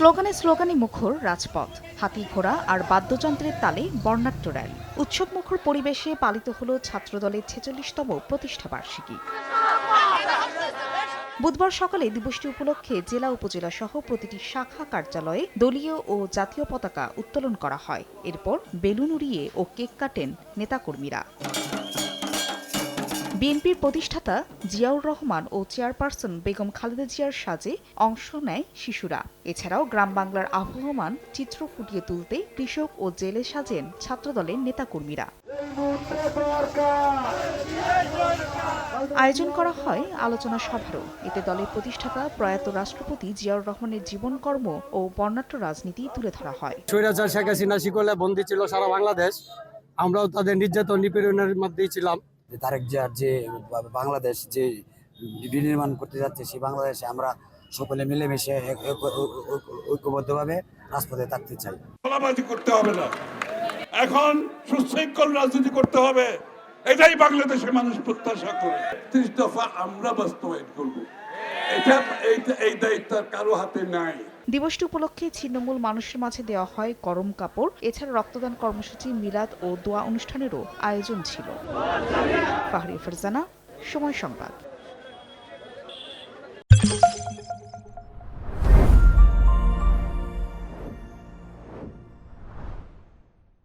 স্লোগানে স্লোগানে মুখর রাজপথ, হাতি ঘোড়া আর বাদ্যযন্ত্রের তালে বর্ণাঢ্য র্যালি। উৎসব মুখর পরিবেশে পালিত হল ছাত্রদলের ৪৬তম প্রতিষ্ঠাবার্ষিকী। বুধবার সকালে দিবসটি উপলক্ষে জেলা উপজেলা সহ প্রতিটি শাখা কার্যালয়ে দলীয় ও জাতীয় পতাকা উত্তোলন করা হয়। এরপর বেলুন উড়িয়ে ও কেক কাটেন নেতাকর্মীরা। বিএনপির প্রতিষ্ঠাতা জিয়াউর রহমান ও চেয়ারপারসন বেগম খালেদা জিয়ার সাজে অংশ নেয় শিশুরা। এছাড়াও গ্রাম বাংলার আবহমান চিত্র ফুটিয়ে তুলতে কৃষক ও জেলে সাজেন ছাত্রদলের নেতাকর্মীরা। আয়োজন করা হয় আলোচনা সভারও। এতে দলের প্রতিষ্ঠাতা প্রয়াত রাষ্ট্রপতি জিয়াউর রহমানের জীবনকর্ম ও বর্ণাঢ্য রাজনীতি তুলে ধরা হয়। স্বৈরাচার শেখ হাসিনা শিকলে বন্দী ছিল সারা বাংলাদেশ, আমরাও তাদের নির্যাতন নিপীড়নের মধ্যেই ছিলাম। তারেক জিয়ার যে বাংলাদেশ যে বিনির্মাণ করতে যাচ্ছে, সেই বাংলাদেশে আমরা সকলে মিলেমিশে ঐক্যবদ্ধভাবে রাজপথে থাকতে চাই। গোলাবাজি করতে হবে না, এখন সুশৃঙ্খল রাজনীতি করতে হবে, এটাই বাংলাদেশের মানুষ প্রত্যাশা করে। ৩০ দফা আমরা বাস্তবায়ন করব, এই দায়িত্ব কারো হাতে নাই। দিবসটি উপলক্ষে ছিন্নমূল মানুষের মাঝে দেওয়া হয় গরম কাপড়। এছাড়া রক্তদান কর্মসূচি, মিলাদ ও দোয়া অনুষ্ঠানেরও আয়োজন ছিল। ফাহরিয়া ফারজানা, সময় সংবাদ।